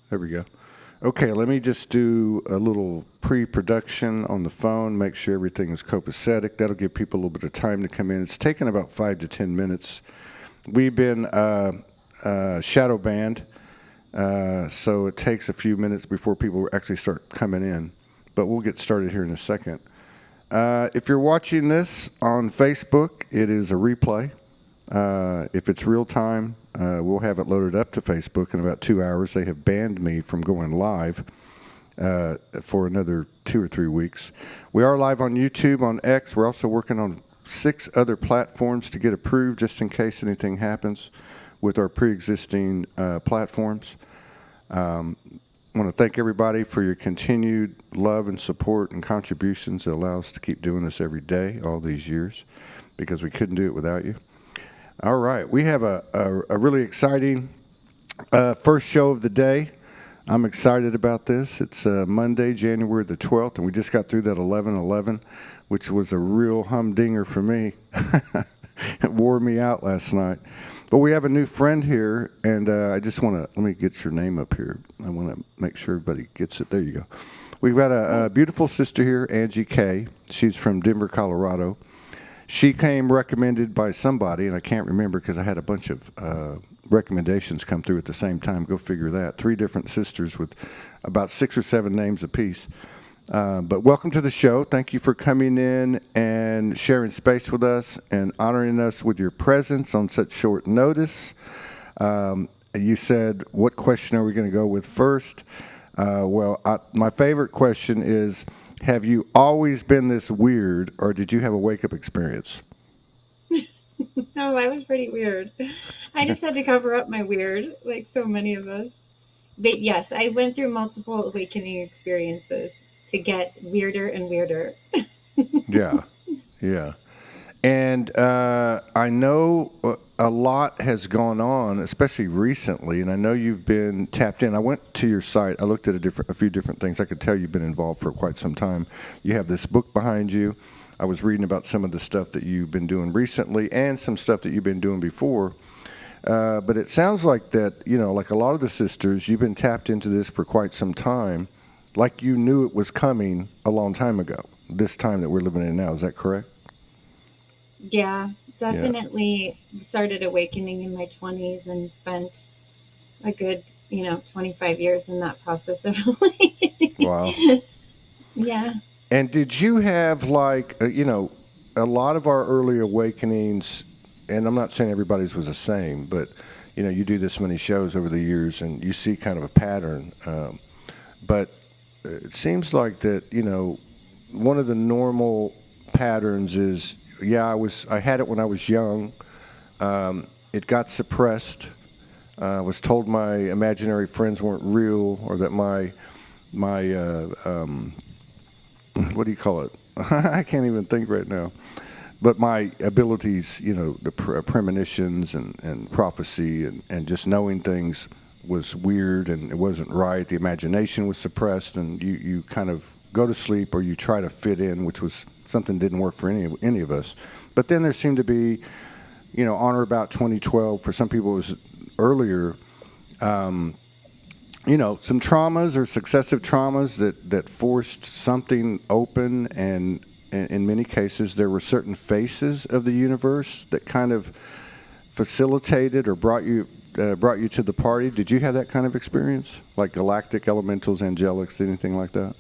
There we go. Okay, let me just do a little pre-production on the phone, make sure everything is copacetic. That'll give people a little bit of time to come in. It's taken about 5 to 10 minutes. We've been shadow banned, so it takes a few minutes before people actually start coming in. But we'll get started here in a second. If you're watching this on Facebook, it is a replay. If it's real time, we'll have it loaded up to Facebook in about 2 hours. They have banned me from going live for another 2 or 3 weeks. We are live on YouTube, on X. We're also working on 6 other platforms to get approved just in case anything happens with our pre-existing platforms. I want to thank everybody for your continued love and support and contributions that allow us to keep doing this every day all these years, because we couldn't do it without you. All right, we have a really exciting first show of the day. I'm excited about this. It's Monday, January the 12th, and we just got through that 11/11, which was a real humdinger for me. It wore me out last night. But we have a new friend here, and I just want to, let me get your name up here. I want to make sure everybody gets it. There you go. We've got a beautiful sister here, Angie Kay. She's from Denver, Colorado. She came recommended by somebody, and I can't remember because I had a bunch of recommendations come through at the same time. Go figure that. 3 different sisters with about 6 or 7 names apiece. But welcome to the show. Thank you for coming in and sharing space with us and honoring us with your presence on such short notice. You said, what question are we going to go with first? My favorite question is, have you always been this weird, or did you have a wake-up experience? No, I was pretty weird. I just had to cover up my weird, like so many of us. But yes, I went through multiple awakening experiences to get weirder and weirder. Yeah, yeah. And I know a lot has gone on, especially recently, and I know you've been tapped in. I went to your site. I looked at a few different things. I could tell you've been involved for quite some time. You have this book behind you. I was reading about some of the stuff that you've been doing recently and some stuff that you've been doing before. But it sounds like that, like a lot of the sisters, you've been tapped into this for quite some time, like you knew it was coming a long time ago, this time that we're living in now. Is that correct? Yeah, Yeah. definitely started awakening in my 20s and spent a good, 25 years in that process of Wow. awakening. Yeah. And did you have a lot of our early awakenings, and I'm not saying everybody's was the same, but you do this many shows over the years and you see kind of a pattern. But it seems like that, one of the normal patterns is, yeah, I had it when I was young. It got suppressed. I was told my imaginary friends weren't real, or that my what do you call it? I can't even think right now. But my abilities, the premonitions and prophecy and just knowing things was weird and it wasn't right. The imagination was suppressed, and you kind of go to sleep or you try to fit in, which was something that didn't work for any of us. But then there seemed to be, on or about 2012, for some people it was earlier, some traumas or successive traumas that forced something open, and in many cases there were certain faces of the universe that kind of facilitated or brought you to the party. Did you have that kind of experience, like galactic elementals, angelics, anything like that?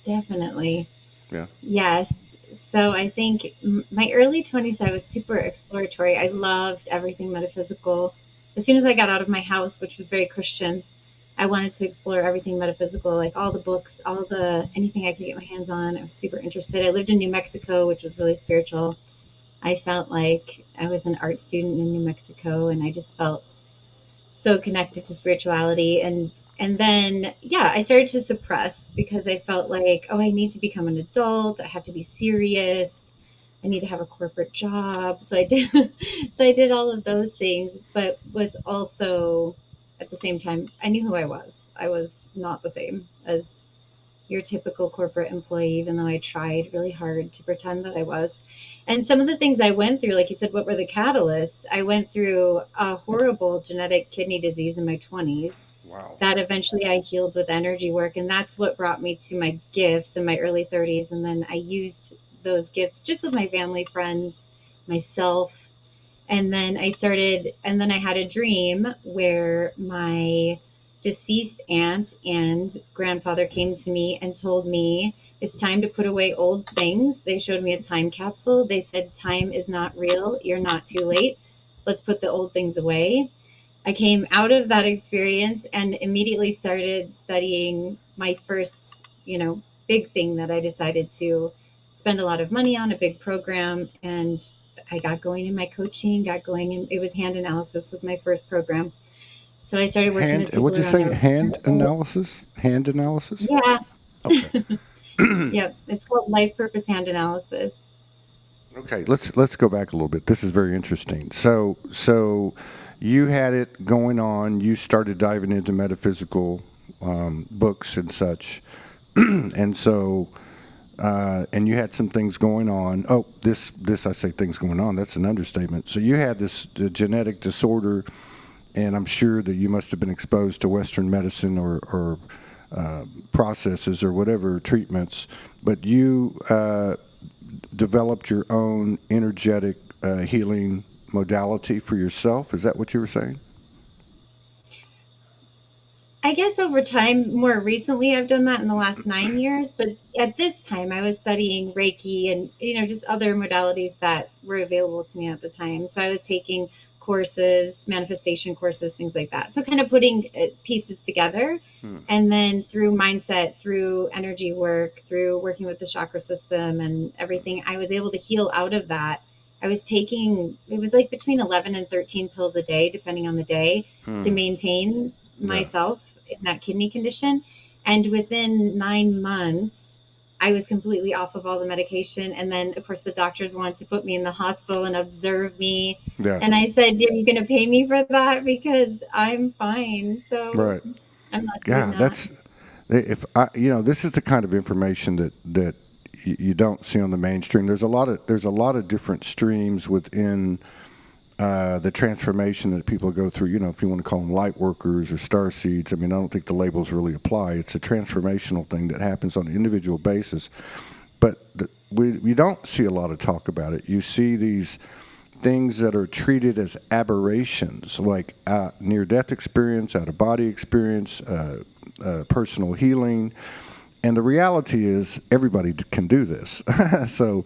Definitely. Yeah. Yes. So I think my early 20s, I was super exploratory. I loved everything metaphysical. As soon as I got out of my house, which was very Christian, I wanted to explore everything metaphysical, like all the books, anything I could get my hands on. I was super interested. I lived in New Mexico, which was really spiritual. I felt like I was an art student in New Mexico, and I just felt so connected to spirituality. And then, yeah, I started to suppress because I felt like, oh, I need to become an adult. I have to be serious. I need to have a corporate job. So I did so I did all of those things, but was also at the same time, I knew who I was. I was not the same as your typical corporate employee, even though I tried really hard to pretend that I was. And some of the things I went through, like you said, what were the catalysts? I went through a horrible genetic kidney disease in my 20s Wow. that eventually I healed with energy work. And that's what brought me to my gifts in my early 30s. And then I used those gifts just with my family, friends, myself. And then I had a dream where my deceased aunt and grandfather came to me and told me it's time to put away old things. They showed me a time capsule. They said, time is not real. You're not too late. Let's put the old things away. I came out of that experience and immediately started studying my first, big thing that I decided to spend a lot of money on, a big program. And I got going in my coaching, got going in, it was hand analysis was my first program. So I started working with Hand, people what'd you around say? Hand everything. analysis? Hand analysis? Yeah. Okay. Yep. It's called life purpose hand analysis. Okay, let's go back a little bit. This is very interesting. So you had it going on. You started diving into metaphysical books and such, and so and you had some things going on. Oh, this I say things going on. That's an understatement. So you had this genetic disorder, and I'm sure that you must have been exposed to Western medicine or processes or whatever treatments, but you developed your own energetic healing modality for yourself. Is that what you were saying? I guess over time, more recently, I've done that in the last 9 years. But at this time, I was studying Reiki and, just other modalities that were available to me at the time. So I was taking courses, manifestation courses, things like that. So kind of putting pieces together. Hmm. And then through mindset, through energy work, through working with the chakra system and everything, I was able to heal out of that. I was taking, it was like between 11 and 13 pills a day, depending on the day, to Hmm. maintain Yeah. myself in that kidney condition. And within 9 months, I was completely off of all the medication. And then, of course, the doctors wanted to put me in the hospital and observe me. Yeah. And I said, are you going to pay me for that? Because I'm fine. So Right. I'm not doing Yeah. that. That's if I, this is the kind of information that you don't see on the mainstream. There's a lot of different streams within the transformation that people go through. If you want to call them light workers or star seeds, I mean, I don't think the labels really apply. It's a transformational thing that happens on an individual basis. But we don't see a lot of talk about it. You see these things that are treated as aberrations, like near-death experience, out-of-body experience, personal healing. And the reality is, everybody can do this. so,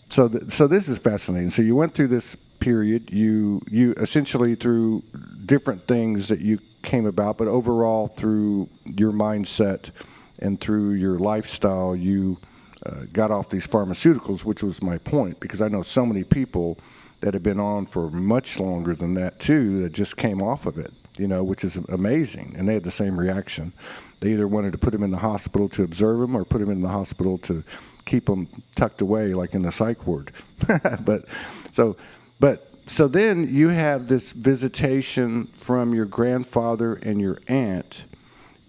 so this is fascinating. So you went through this period. You essentially, through different things that you came about, but overall through your mindset and through your lifestyle, you got off these pharmaceuticals, which was my point, because I know so many people that have been on for much longer than that too, that just came off of it, which is amazing. And they had the same reaction. They either wanted to put them in the hospital to observe them or put them in the hospital to keep them tucked away, like in the psych ward. but so, so then you have this visitation from your grandfather and your aunt,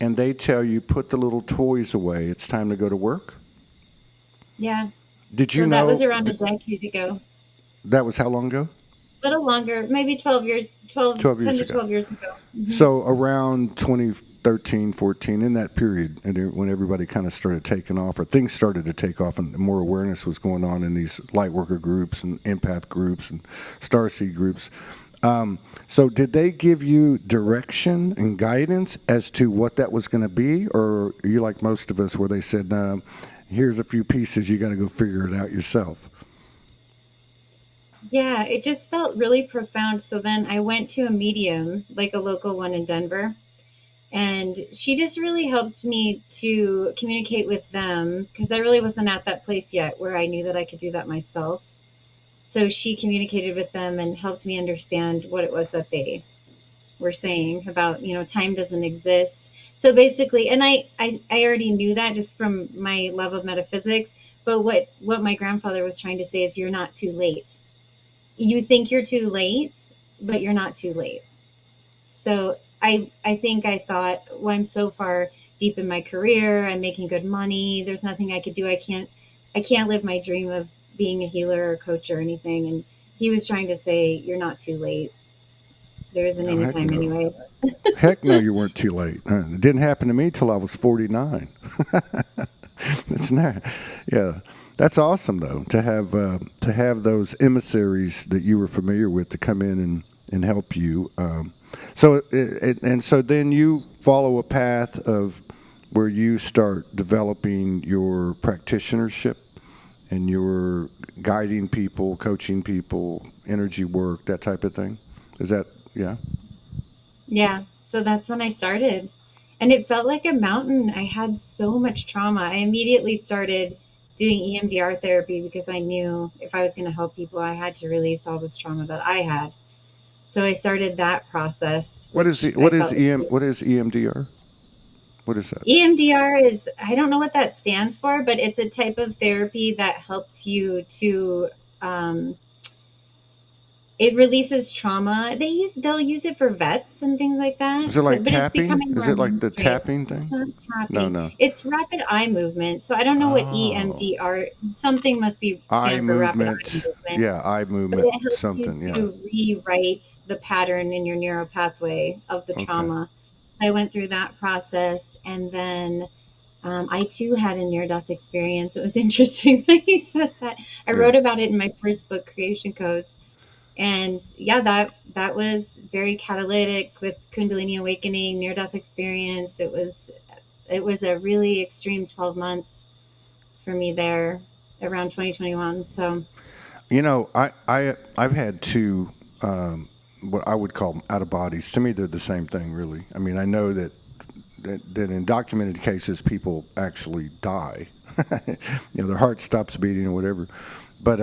and they tell you, put the little toys away. It's time to go to work. Yeah. Did you So that was know around a decade ago. that was how long ago? A little longer, maybe 12 years, 12 10 years to ago. 12 years ago. Hmm. So around 2013, 14, in that period, and when everybody kind of started taking off, or things started to take off, and more awareness was going on in these light worker groups and empath groups and starseed groups. So did they give you direction and guidance as to what that was going to be, or are you like most of us, where they said, here's a few pieces, you got to go figure it out yourself? Yeah, it just felt really profound. So then I went to a medium, like a local one in Denver, and she just really helped me to communicate with them because I really wasn't at that place yet where I knew that I could do that myself. So she communicated with them and helped me understand what it was that they were saying about, time doesn't exist. So basically, and I already knew that just from my love of metaphysics, but what my grandfather was trying to say is you're not too late. You think you're too late, but you're not too late. So I think I thought, well, I'm so far deep in my career, I'm making good money, there's nothing I could do. I can't live my dream of being a healer or coach or anything. And he was trying to say, you're not too late. There isn't Oh, any heck time no. anyway. Heck no, you weren't too late. It didn't happen to me till I was 49. It's not. Yeah, that's awesome though to have those emissaries that you were familiar with to come in and help you. And so then you follow a path of where you start developing your practitionership and you're guiding people, coaching people, energy work, that type of thing. Is that yeah? Yeah. So that's when I started. And it felt like a mountain. I had so much trauma. I immediately started doing EMDR therapy because I knew if I was going to help people, I had to release all this trauma that I had. So I started that process, What is which I felt like what is EMDR? What is that? EMDR is, I don't know what that stands for, but it's a type of therapy that helps you to, um, it releases trauma. They'll use it for vets and things like Is that. it So, like but it's tapping? becoming Is more it like the mainstream. tapping It's thing? not No, tapping. no. It's rapid eye movement. So I don't know what Oh, EMDR, something must be eye stand for rapid eye movement. movement, Yeah, eye but movement. it helps you Something. Yeah. to rewrite the pattern in your neural pathway of the Okay. trauma. I went through that process, and then I too had a near death experience. It was interesting that you said that. I Yeah. wrote about it in my first book, Creation Codes. And yeah, that was very catalytic with Kundalini awakening, near death experience. It was a really extreme 12 months for me there around 2021. So I've had two what I would call out of bodies. To me, they're the same thing, really. I mean, I know that in documented cases, people actually die. Their heart stops beating or whatever. But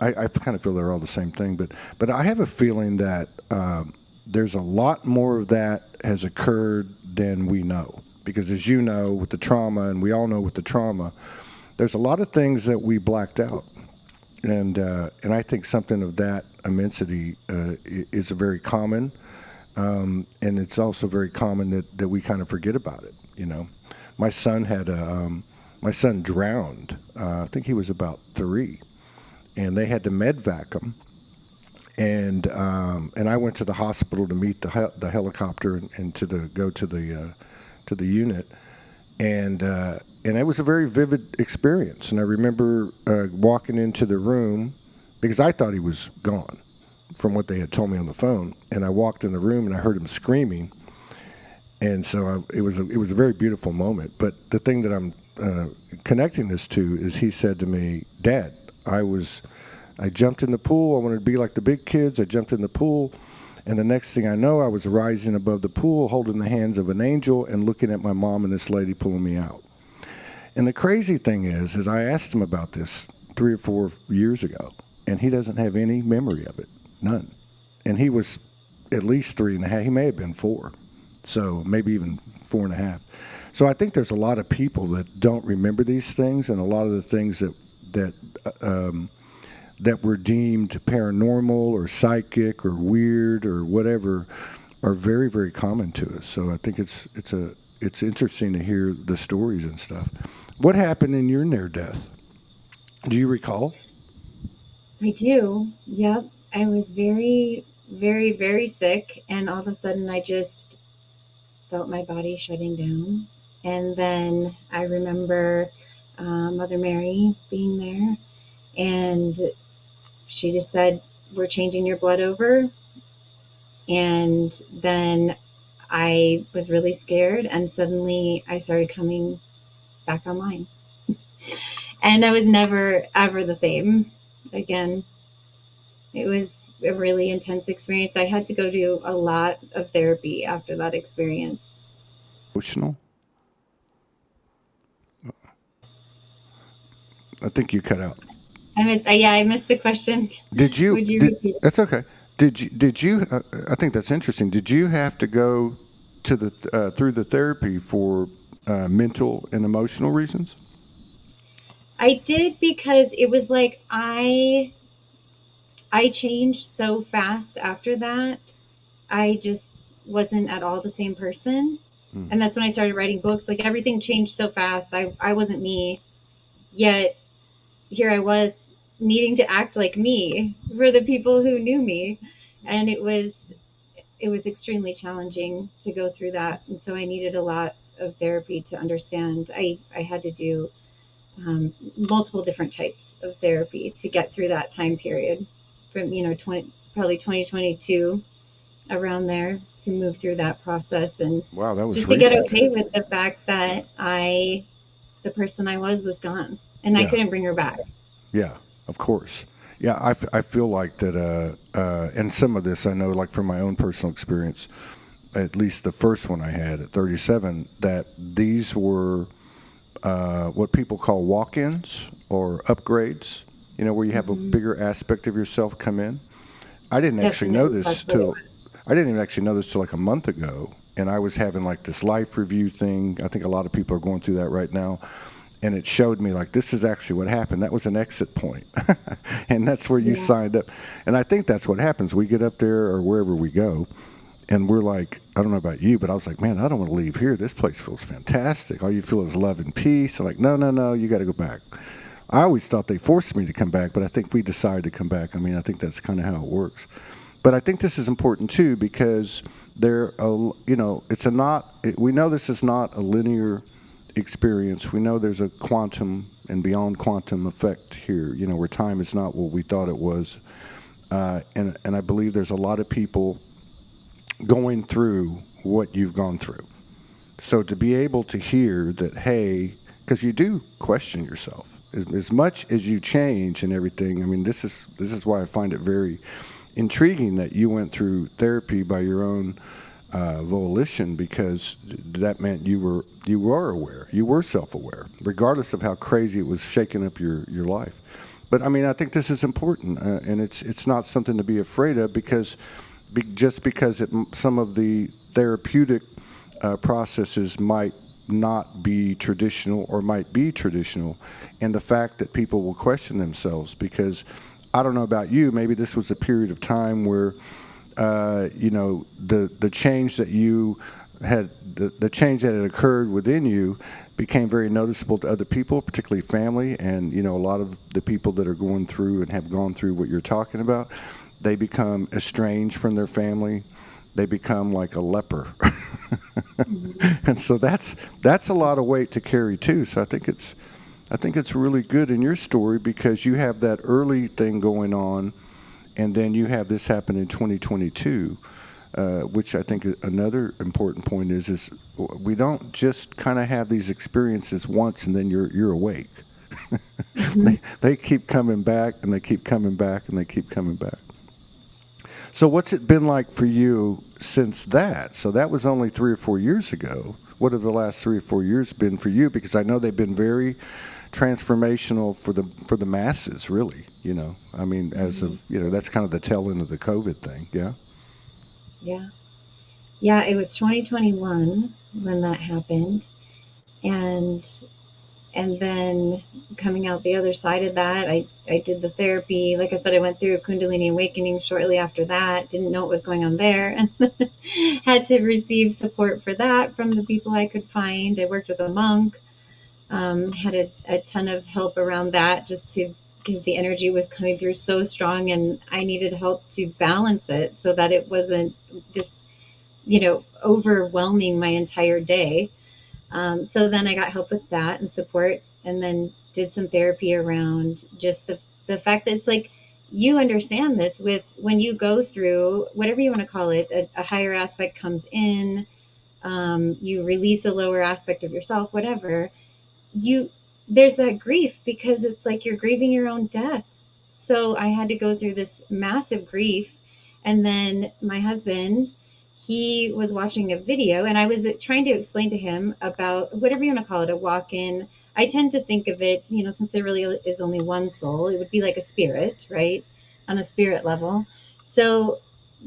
I kind of feel they're all the same thing. But I have a feeling that there's a lot more of that has occurred than we know. Because as you know, with the trauma, and we all know with the trauma, there's a lot of things that we blacked out. And I think something of that immensity is very common, and it's also very common that we kind of forget about it. My son my son drowned. I think he was about 3, and they had to medvac him. And I went to the hospital to meet the helicopter and go to the unit, and it was a very vivid experience. And I remember walking into the room because I thought he was gone from what they had told me on the phone. And I walked in the room and I heard him screaming. And so it was a very beautiful moment. But the thing that I'm connecting this to is he said to me, "Dad, I jumped in the pool. I wanted to be like the big kids. I jumped in the pool. And the next thing I know, I was rising above the pool, holding the hands of an angel and looking at my mom and this lady pulling me out." And the crazy thing is I asked him about this 3 or 4 years ago, and he doesn't have any memory of it, none. And he was at least 3.5. He may have been 4, so maybe even 4.5. So I think there's a lot of people that don't remember these things, and a lot of the things that were deemed paranormal or psychic or weird or whatever are very, very common to us. So I think it's interesting to hear the stories and stuff. What happened in your near death? Do you recall? I do. Yep. I was very, very, very sick. And all of a sudden, I just felt my body shutting down. And then I remember Mother Mary being there. And she just said, "We're changing your blood over." And then I was really scared. And suddenly I started coming back online. And I was never, ever the same again. It was a really intense experience. I had to go do a lot of therapy after that experience. Emotional? I think you cut out. Yeah, I missed the question. Did you? Would you repeat it? That's okay. Did you? I think that's interesting. Did you have to go to through the therapy for mental and emotional reasons? I did because it was like I changed so fast after that. I just wasn't at all the same person. Mm. And that's when I started writing books. Like everything changed so fast. I wasn't me. Yet here I was needing to act like me for the people who knew me. And it was extremely challenging to go through that. And so I needed a lot of therapy to understand. I had to do multiple different types of therapy to get through that time period from, 2022, around there, to move through that process, and Wow, that was just to get recent. okay with the fact that the person I was gone, and I Yeah. couldn't bring her back. Yeah, of course. Yeah, I feel like that, and some of this I know, like from my own personal experience, at least the first one I had at 37, that these were what people call walk-ins or upgrades, where you have a Mm-hmm. bigger aspect of yourself come in. I didn't actually know Definitely, this that's what it till, was. I didn't even actually know this till like a month ago, and I was having like this life review thing. I think a lot of people are going through that right now, and it showed me like this is actually what happened. That was an exit point, and that's where you Yeah. signed up. And I think that's what happens. We get up there or wherever we go, and we're like, I don't know about you, but I was like, man, I don't want to leave here. This place feels fantastic. All you feel is love and peace. I'm like, no, no, no, you got to go back. I always thought they forced me to come back, but I think we decided to come back. I mean, I think that's kind of how it works. But I think this is important too because it's a not. We know this is not a linear experience. We know there's a quantum and beyond quantum effect here. Where time is not what we thought it was, and I believe there's a lot of people going through what you've gone through. So to be able to hear that, hey, because you do question yourself as much as you change and everything. I mean, this is why I find it very intriguing that you went through therapy by your own volition, because that meant you were aware, you were self-aware, regardless of how crazy it was shaking up your life. But I mean, I think this is important, and it's not something to be afraid of, because just because some of the therapeutic processes might not be traditional or might be traditional, and the fact that people will question themselves, because I don't know about you, maybe this was a period of time where the change that you had, the change that had occurred within you became very noticeable to other people, particularly family, and a lot of the people that are going through and have gone through what you're talking about, they become estranged from their family. They become like a leper. Mm-hmm. And so that's a lot of weight to carry too. So I think it's really good in your story, because you have that early thing going on, and then you have this happen in 2022, which I think another important point is we don't just kind of have these experiences once and then you're awake. Mm-hmm. They keep coming back, and they keep coming back, and they keep coming back. So what's it been like for you since that? So that was only 3 or 4 years ago. What have the last 3 or 4 years been for you? Because I know they've been very transformational for the masses, really. I mean, as Mm-hmm. of that's kind of the tail end of the COVID thing. Yeah. Yeah. Yeah, it was 2021 when that happened. And then coming out the other side of that, I did the therapy. Like I said, I went through a Kundalini awakening shortly after that. Didn't know what was going on there, and had to receive support for that from the people I could find. I worked with a monk, had a ton of help around that, just to because the energy was coming through so strong, and I needed help to balance it so that it wasn't just overwhelming my entire day. So then I got help with that and support, and then did some therapy around just the fact that it's like, you understand this with when you go through whatever you want to call it, a higher aspect comes in, you release a lower aspect of yourself, whatever, you there's that grief, because it's like you're grieving your own death. So I had to go through this massive grief. And then my husband, he was watching a video, and I was trying to explain to him about whatever you want to call it, a walk-in. I tend to think of it, since there really is only one soul, it would be like a spirit, right? On a spirit level. So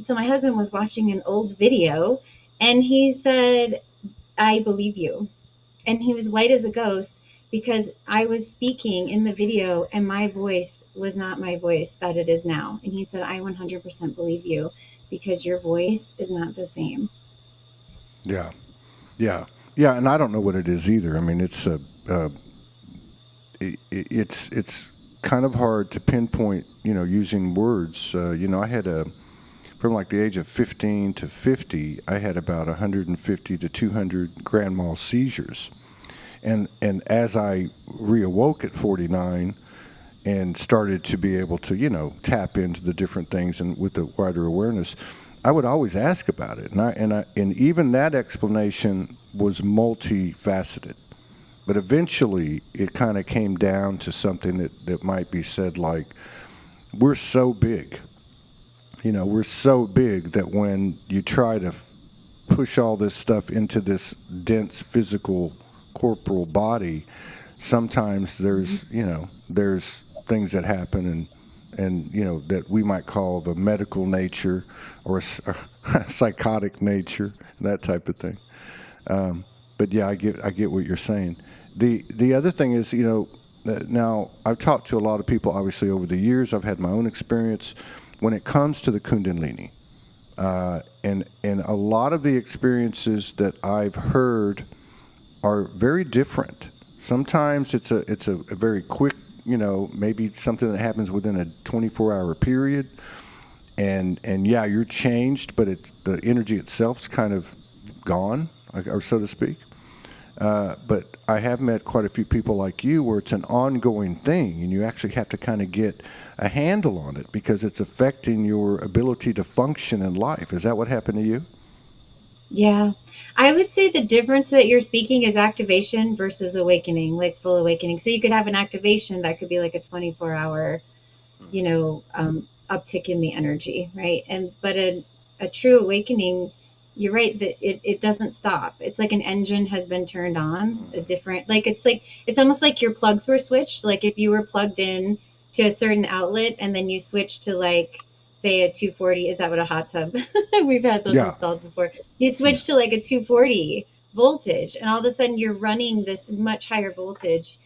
my husband was watching an old video, and he said, "I believe you." And he was white as a ghost, because I was speaking in the video and my voice was not my voice that it is now. And he said, "I 100% believe you, because your voice is not the same." Yeah. Yeah. Yeah. And I don't know what it is either. I mean, it's kind of hard to pinpoint, using words. I had from like the age of 15 to 50, I had about 150 to 200 grand mal seizures. And as I reawoke at 49 and started to be able to, tap into the different things and with the wider awareness, I would always ask about it. And even that explanation was multifaceted. But eventually it kind of came down to something that might be said like, we're so big. We're so big that when you try to push all this stuff into this dense physical corporal body, sometimes there's things that happen and that we might call of a medical nature or a psychotic nature, that type of thing. But yeah, I get what you're saying. The other thing is, now I've talked to a lot of people obviously over the years. I've had my own experience when it comes to the Kundalini. And a lot of the experiences that I've heard are very different. Sometimes it's a very quick, maybe something that happens within a 24-hour period. And yeah, you're changed, but the energy itself's kind of gone, or so to speak. But I have met quite a few people like you where it's an ongoing thing, and you actually have to kind of get a handle on it because it's affecting your ability to function in life. Is that what happened to you? Yeah. I would say the difference that you're speaking is activation versus awakening, like full awakening. So you could have an activation that could be like a 24-hour, uptick in the energy, right? But a true awakening, you're right that it doesn't stop. It's like an engine has been turned on, it's almost like your plugs were switched. Like if you were plugged in to a certain outlet and then you switch to like, say a 240, is that what a hot tub? We've had those installed before. You switch to like a 240 voltage and all of a sudden you're running this much higher voltage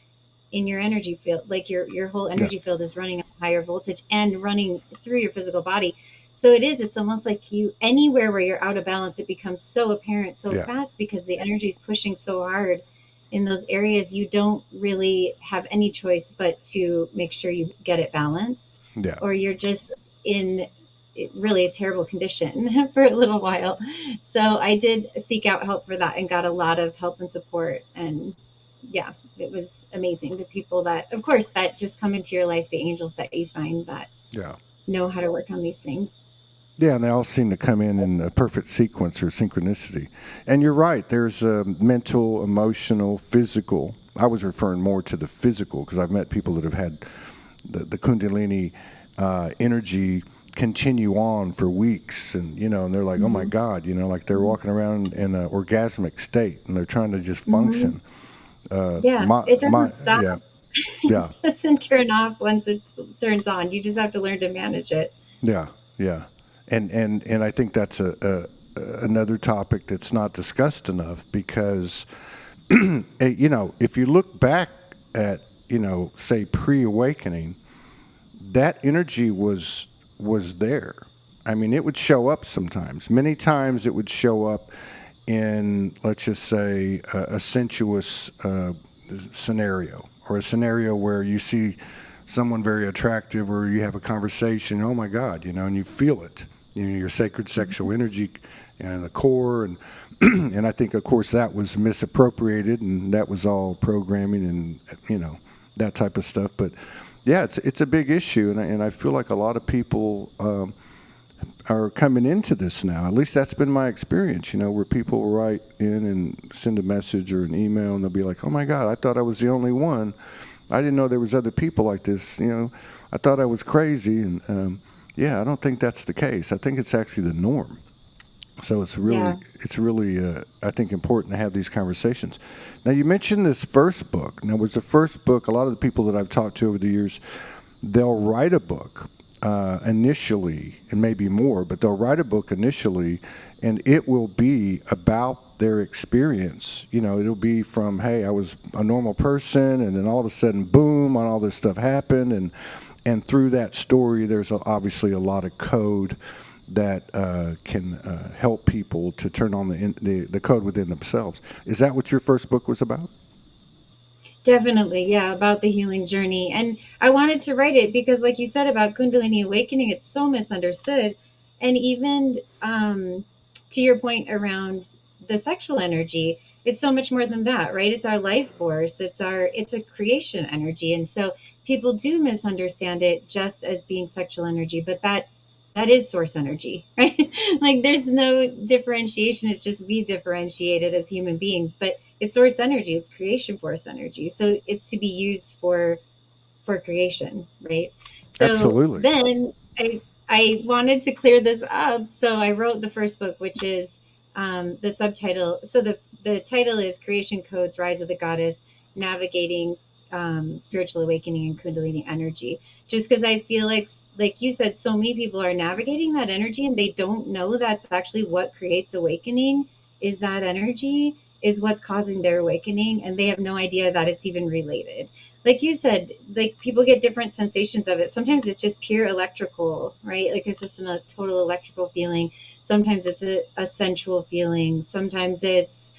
in your energy field. Like your whole energy field is running at a higher voltage and running through your physical body. So it's almost like anywhere where you're out of balance, it becomes so apparent so fast because the energy is pushing so hard in those areas. You don't really have any choice but to make sure you get it balanced or you're just in really a terrible condition for a little while. So I did seek out help for that and got a lot of help and support. And yeah, it was amazing. The people that, of course, that just come into your life, the angels that you find that know how to work on these things. Yeah, and they all seem to come in a perfect sequence or synchronicity. And you're right, there's mental, emotional, physical. I was referring more to the physical because I've met people that have had the Kundalini energy continue on for weeks, and and they're like, oh my God, like they're walking around in an orgasmic state and they're trying to just function. It doesn't stop. Yeah. It doesn't turn off once it turns on. You just have to learn to manage it. Yeah. And I think that's another topic that's not discussed enough because if you look back at say pre-awakening, that energy was there. I mean, it would show up sometimes. Many times it would show up in, let's just say, a sensuous scenario, or a scenario where you see someone very attractive or you have a conversation, oh my God, and you feel it, your sacred sexual energy and the core. And and I think, of course, that was misappropriated and that was all programming and, that type of stuff. But yeah, it's a big issue, and I feel like a lot of people are coming into this now. At least that's been my experience, where people will write in and send a message or an email, and they'll be like, "Oh my God, I thought I was the only one. I didn't know there was other people like this. I thought I was crazy." And I don't think that's the case. I think it's actually the norm. So it's really, I think, important to have these conversations. Now, you mentioned this first book. Now, was the first book, a lot of the people that I've talked to over the years, they'll write a book initially, and maybe more, but they'll write a book initially, and it will be about their experience. It'll be from, hey, I was a normal person, and then all of a sudden, boom, all this stuff happened, and through that story, there's obviously a lot of code that can help people to turn on the code within themselves. Is that what your first book was about? Definitely, yeah, about the healing journey. And I wanted to write it because, like you said about Kundalini awakening, it's so misunderstood. And even to your point around the sexual energy, it's so much more than that, right? It's our life force. It's a creation energy. And so people do misunderstand it just as being sexual energy, but that is source energy, right? Like there's no differentiation. It's just we differentiate it as human beings, but it's source energy. It's creation force energy. So it's to be used for creation, right? So Absolutely. then I wanted to clear this up, so I wrote the first book, which is the subtitle. So the title is Creation Codes: Rise of the Goddess, Navigating Spiritual Awakening and Kundalini Energy. Just because I feel like you said, so many people are navigating that energy and they don't know that's actually what creates awakening. Is that energy is what's causing their awakening, and they have no idea that it's even related. Like you said, like people get different sensations of it. Sometimes it's just pure electrical, right? Like it's just a total electrical feeling. Sometimes it's a sensual feeling. Sometimes it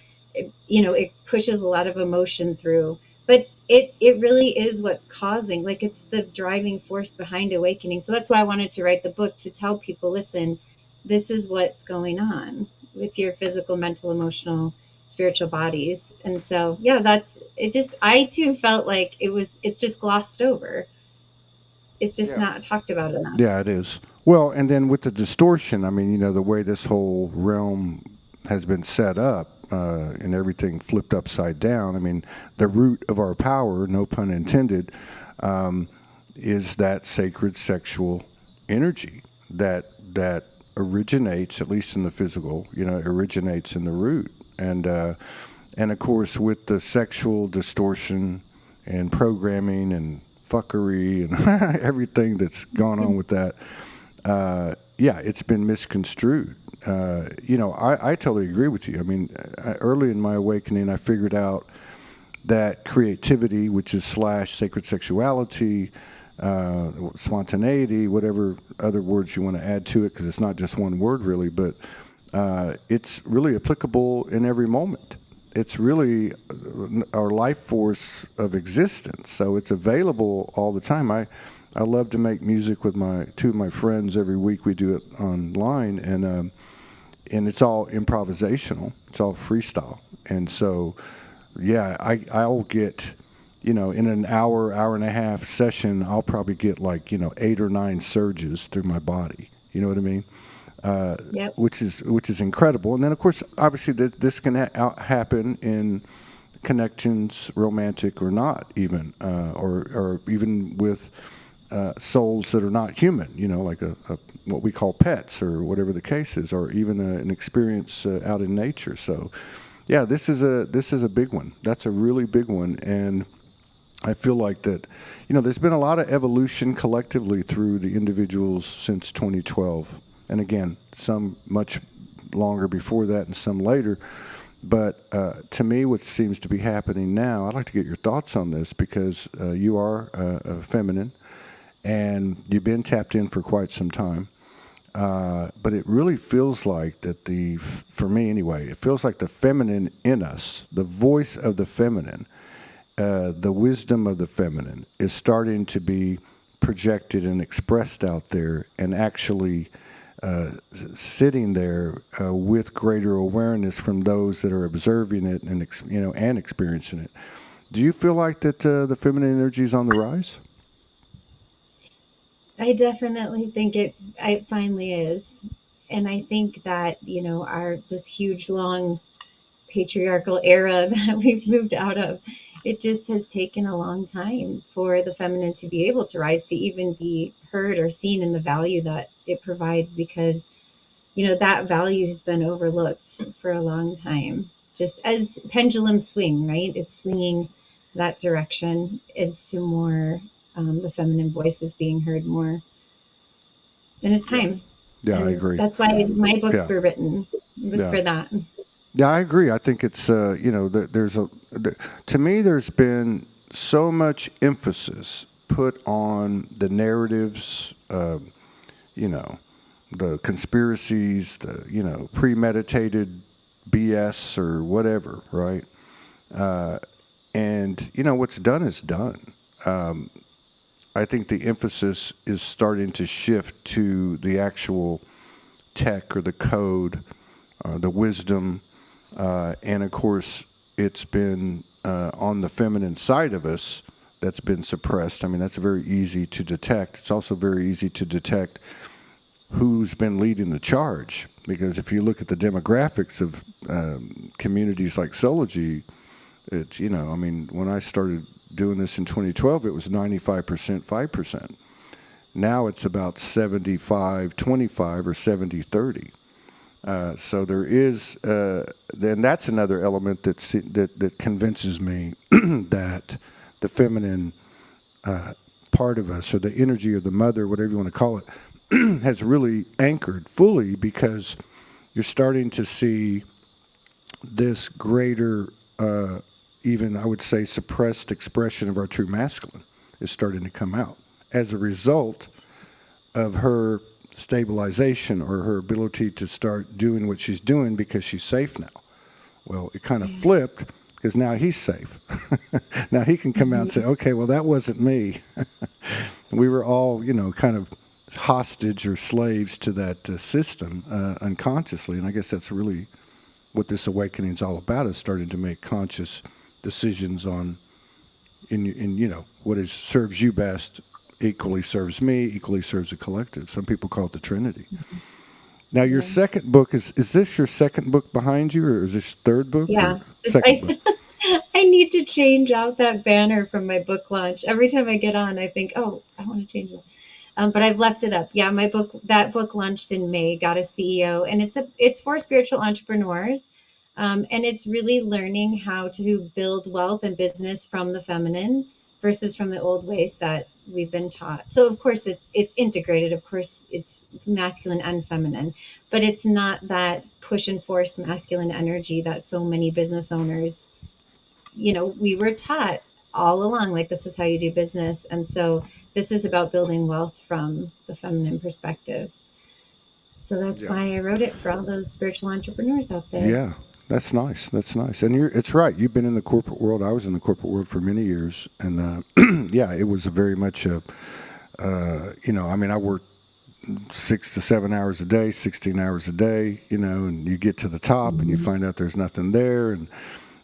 pushes a lot of emotion through. But it really is what's causing, like it's the driving force behind awakening. So that's why I wanted to write the book, to tell people, listen, this is what's going on with your physical, mental, emotional, spiritual bodies. And so yeah, that's it. Just I too felt like it's just glossed over. It's just Yeah. not talked about enough. Yeah, it is. Well, and then with the distortion, I mean, the way this whole realm has been set up and everything flipped upside down. I mean, the root of our power, no pun intended, is that sacred sexual energy that originates, at least in the physical, originates in the root. And of course, with the sexual distortion and programming and fuckery and everything that's gone on with that, yeah, it's been misconstrued. I totally agree with you. I mean, early in my awakening, I figured out that creativity, which is / sacred sexuality, spontaneity, whatever other words you want to add to it, because it's not just one word really, but it's really applicable in every moment. It's really our life force of existence, so it's available all the time. I love to make music with two of my friends every week. We do it online, and it's all improvisational. It's all freestyle, and so yeah, I'll get, in an hour and a half session, I'll probably get like 8 or 9 surges through my body. You know what I mean? Yep. Which is incredible. And then, of course, obviously, this can happen in connections, romantic or not, even, or even with souls that are not human. Like a what we call pets, or whatever the case is, or even an experience out in nature. So, yeah, this is a big one. That's a really big one, and I feel like that, there's been a lot of evolution collectively through the individuals since 2012. And again, some much longer before that and some later. But to me, what seems to be happening now, I'd like to get your thoughts on this, because you are feminine and you've been tapped in for quite some time. But it really feels like that for me anyway, it feels like the feminine in us, the voice of the feminine, the wisdom of the feminine is starting to be projected and expressed out there, and actually sitting there with greater awareness from those that are observing it and and experiencing it. Do you feel like that the feminine energy is on the rise? I definitely think it finally is. And I think that, our this huge long patriarchal era that we've moved out of, it just has taken a long time for the feminine to be able to rise, to even be heard or seen in the value that it provides, because that value has been overlooked for a long time, just as pendulums swing, right? It's swinging that direction. It's to more, the feminine voice is being heard more, and it's Yeah. time. Yeah, I And agree. that's why my books Yeah. were written. It was Yeah. for that. Yeah, I agree. I think it's to me there's been so much emphasis put on the narratives, you know, the conspiracies, the premeditated BS or whatever, right? And, what's done is done. I think the emphasis is starting to shift to the actual tech or the code, the wisdom, and of course, it's been on the feminine side of us that's been suppressed. I mean, that's very easy to detect. It's also very easy to detect who's been leading the charge, because if you look at the demographics of communities like Soulogy, it's, when I started doing this in 2012, it was 95%, 5%. Now it's about 75-25 or 70-30. So there is, then that's another element that convinces me that the feminine part of us, or the energy of the mother, whatever you want to call it, has really anchored fully, because you're starting to see this greater, even I would say suppressed expression of our true masculine is starting to come out as a result of her stabilization, or her ability to start doing what she's doing because she's safe now. Well, it kind of flipped, because now he's safe. Now he can come out and say, okay, well, that wasn't me. We were all, kind of hostage or slaves to that system unconsciously. And I guess that's really what this awakening is all about, is starting to make conscious decisions on, what serves you best equally serves me, equally serves the collective. Some people call it the Trinity. Now, your second book, is this your second book behind you, or is this third book? Yeah. Second book. I need to change out that banner from my book launch. Every time I get on, I think, oh, I want to change that. But I've left it up. Yeah, that book launched in May, got a CEO, and it's for spiritual entrepreneurs. And it's really learning how to build wealth and business from the feminine versus from the old ways that we've been taught. So of course it's integrated. Of course it's masculine and feminine, but it's not that push and force masculine energy that so many business owners, we were taught all along, like, this is how you do business. And so this is about building wealth from the feminine perspective. So that's why I wrote it, for all those spiritual entrepreneurs out there. Yeah. That's nice. That's nice. And it's right. You've been in the corporate world. I was in the corporate world for many years. And it was very much I worked 6 to 7 hours a day, 16 hours a day, and you get to the top and you find out there's nothing there. And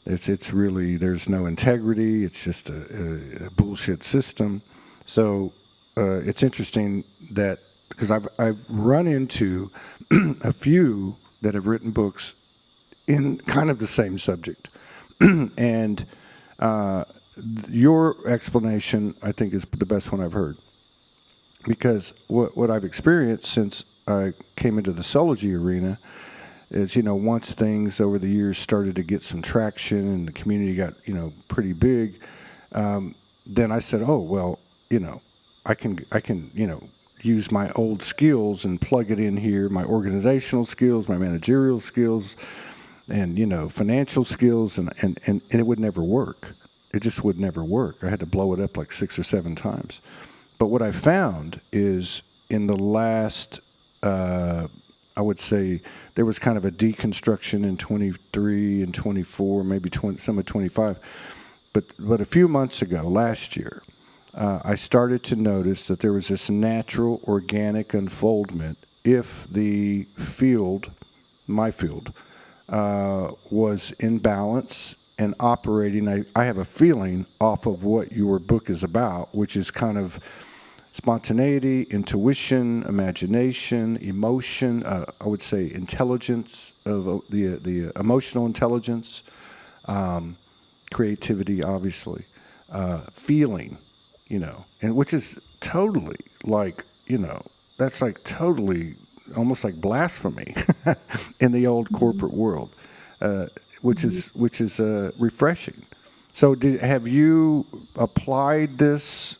it's really, there's no integrity. It's just a bullshit system. So it's interesting that, because I've run into a few that have written books in kind of the same subject. And your explanation, I think, is the best one I've heard. Because what I've experienced since I came into the Soulogy arena is, once things over the years started to get some traction and the community got, pretty big, then I said, oh, well, I can use my old skills and plug it in here, my organizational skills, my managerial skills, and financial skills, and it would never work. It just would never work. I had to blow it up like 6 or 7 times. But what I found is, in the last, I would say, there was kind of a deconstruction in 23 and 24, maybe some of 25. But a few months ago, last year, I started to notice that there was this natural, organic unfoldment if the field, my field, was in balance and operating. I have a feeling off of what your book is about, which is kind of spontaneity, intuition, imagination, emotion, I would say intelligence, of the emotional intelligence, creativity, obviously, feeling, and which is totally like, that's like totally almost like blasphemy in the old corporate world, which is refreshing. So have you applied this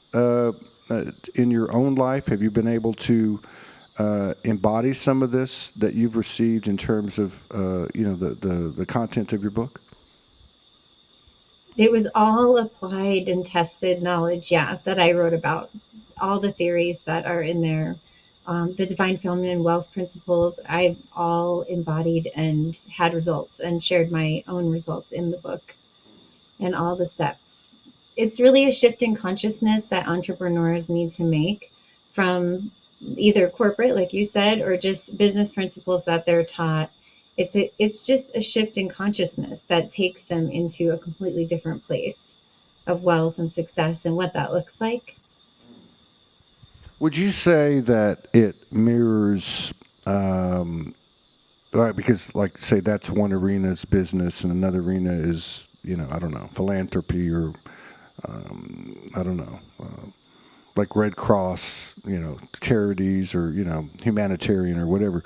in your own life? Have you been able to embody some of this that you've received in terms of the content of your book? It was all applied and tested knowledge, that I wrote about. All the theories that are in there, the divine feminine wealth principles, I've all embodied and had results and shared my own results in the book. and all the steps. It's really a shift in consciousness that entrepreneurs need to make from either corporate, like you said, or just business principles that they're taught. It's just a shift in consciousness that takes them into a completely different place of wealth and success and what that looks like. Would you say that it mirrors, right? Because, like, say that's one arena is business, and another arena is, I don't know, philanthropy or, I don't know, like Red Cross, charities or, humanitarian or whatever.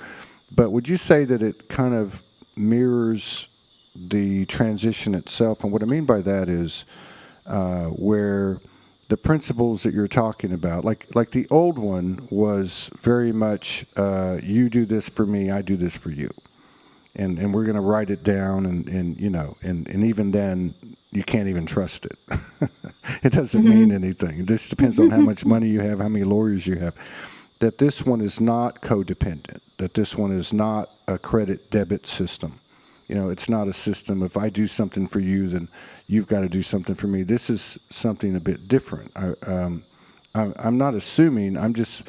But would you say that it kind of mirrors the transition itself? And what I mean by that is where the principles that you're talking about, like the old one was very much you do this for me, I do this for you, and we're going to write it down, and even then you can't even trust it. It doesn't mean anything. It just depends on how much money you have, how many lawyers you have. That this one is not codependent. That this one is not a credit debit system. It's not a system. If I do something for you, then you've got to do something for me. This is something a bit different. I'm not assuming. I'm just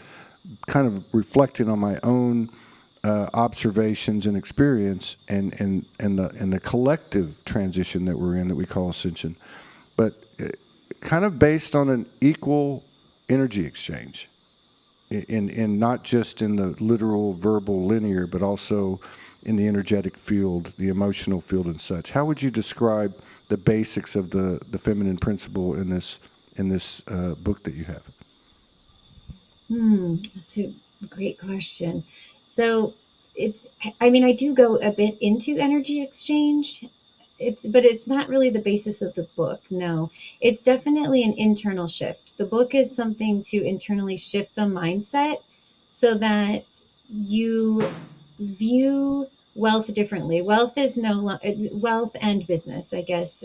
kind of reflecting on my own observations and experience, and the collective transition that we're in, that we call ascension, but kind of based on an equal energy exchange, in not just in the literal verbal linear, but also in the energetic field, the emotional field, and such. How would you describe the basics of the feminine principle in this book that you have? That's a great question. So I do go a bit into energy exchange. But it's not really the basis of the book. No, it's definitely an internal shift. The book is something to internally shift the mindset so that you view wealth differently. Wealth is wealth and business, I guess,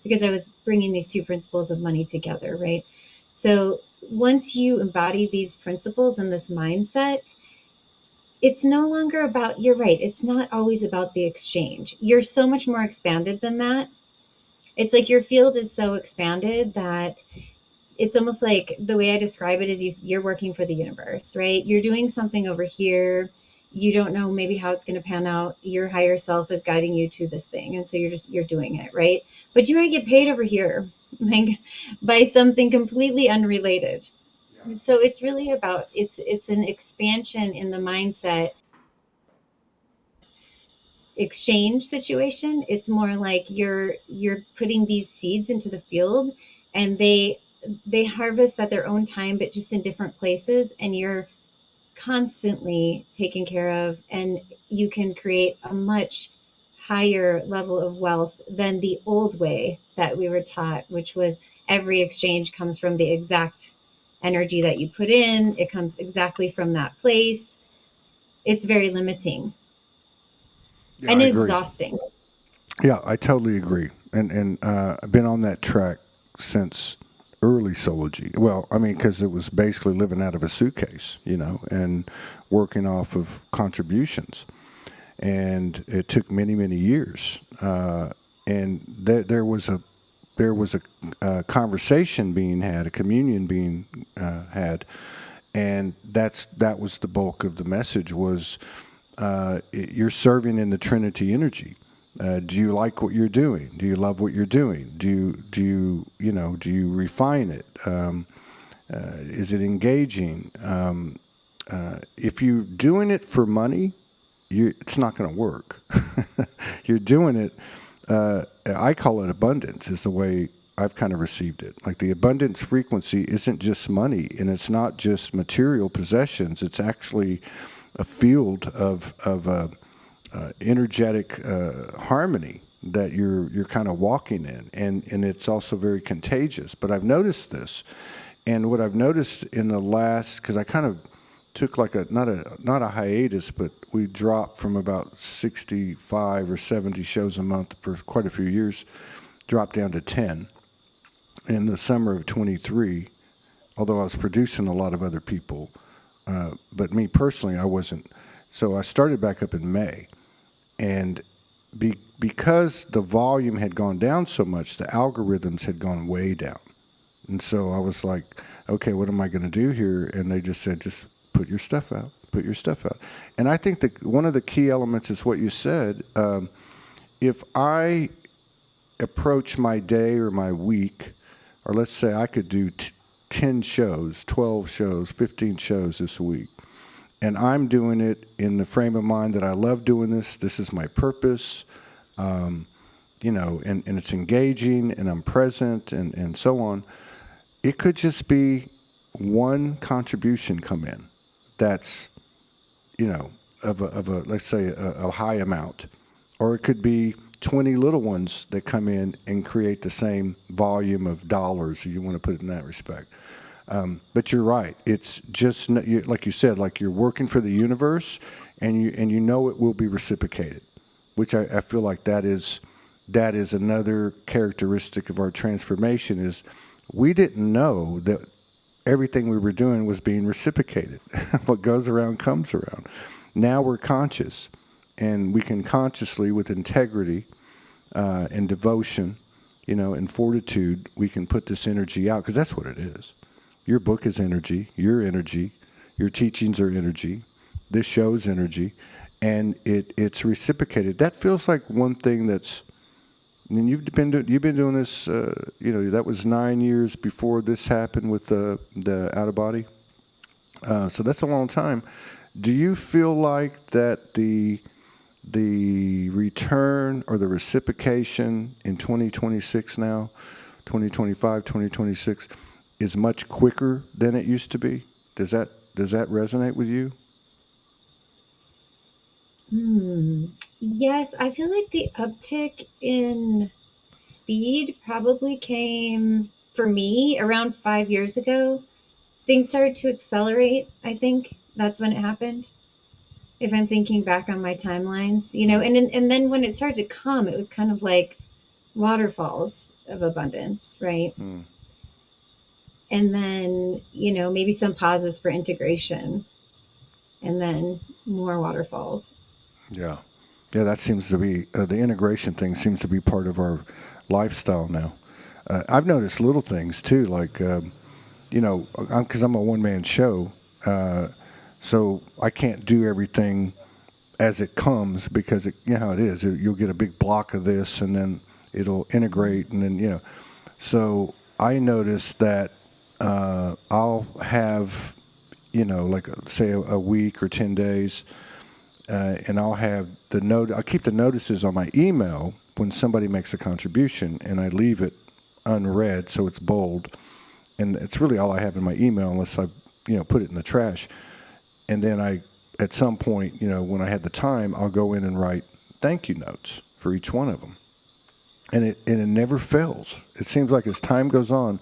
because I was bringing these two principles of money together, right? So once you embody these principles and this mindset, it's no longer about, you're right, it's not always about the exchange. You're so much more expanded than that. It's like your field is so expanded that it's almost like, the way I describe it is you're working for the universe, right? You're doing something over here. You don't know maybe how it's going to pan out. Your higher self is guiding you to this thing. And so you're doing it, right? But you might get paid over here, like by something completely unrelated. So it's really about, it's an expansion in the mindset exchange situation. It's more like you're putting these seeds into the field, and they harvest at their own time, but just in different places, and you're constantly taken care of, and you can create a much higher level of wealth than the old way that we were taught, which was every exchange comes from the exact energy that you put in. It comes exactly from that place. It's very limiting. Yeah, and I agree. exhausting. Yeah, I totally agree. And I've been on that track since early Soulogy. Well, I mean, because it was basically living out of a suitcase, and working off of contributions. And it took many, many years. And there was a conversation being had, a communion being had, and that was the bulk of the message was, you're serving in the Trinity energy. Do you like what you're doing? Do you love what you're doing? Do you refine it? Is it engaging? If you're doing it for money, it's not going to work. You're doing it. I call it abundance, is the way I've kind of received it. Like, the abundance frequency isn't just money, and it's not just material possessions. It's actually a field of energetic harmony that you're kind of walking in, and it's also very contagious. But I've noticed this, and what I've noticed in the last, because I kind of took like not a hiatus, but we dropped from about 65 or 70 shows a month for quite a few years, dropped down to 10 in the summer of 23. Although I was producing a lot of other people, but me personally, I wasn't. So I started back up in May, and because the volume had gone down so much, the algorithms had gone way down. And so I was like, okay, what am I going to do here? And they just said, just put your stuff out, put your stuff out. And I think that one of the key elements is what you said. If I approach my day or my week, or let's say I could do 10 shows, 12 shows, 15 shows this week, and I'm doing it in the frame of mind that I love doing this, this is my purpose, you know, and it's engaging, and I'm present, and so on. It could just be one contribution come in that's, you know, of a let's say a high amount, or it could be 20 little ones that come in and create the same volume of dollars, if you want to put it in that respect. But you're right. It's just like you said, like you're working for the universe, and you know it will be reciprocated, which I feel like that is another characteristic of our transformation. Is we didn't know that everything we were doing was being reciprocated. What goes around comes around. Now we're conscious, and we can consciously, with integrity and devotion, you know, and fortitude, we can put this energy out, because that's what it is. Your book is energy, your teachings are energy, this show's energy, and it's reciprocated. That feels like one thing that's, and you've been doing this, you know, that was 9 years before this happened with the out of body. So that's a long time. Do you feel like that the return or the reciprocation in 2026 now, 2025, 2026, is much quicker than it used to be? Does that resonate with you? Yes, I feel like the uptick in speed probably came for me around 5 years ago. Things started to accelerate. I think that's when it happened. If I'm thinking back on my timelines, you know, and then when it started to come, it was kind of like waterfalls of abundance, right? And then, you know, maybe some pauses for integration, and then more waterfalls. Yeah. That seems to be the integration thing seems to be part of our lifestyle now. I've noticed little things too, like you know, because I'm a one-man show, so I can't do everything as it comes, because you know how it is. You'll get a big block of this, and then it'll integrate, and then, you know. So I noticed that I'll have, you know, like say a week or 10 days, and I'll have I keep the notices on my email when somebody makes a contribution, and I leave it unread, so it's bold, and it's really all I have in my email, unless I, you know, put it in the trash. And then at some point, you know, when I had the time, I'll go in and write thank you notes for each one of them, and it never fails. It seems like as time goes on,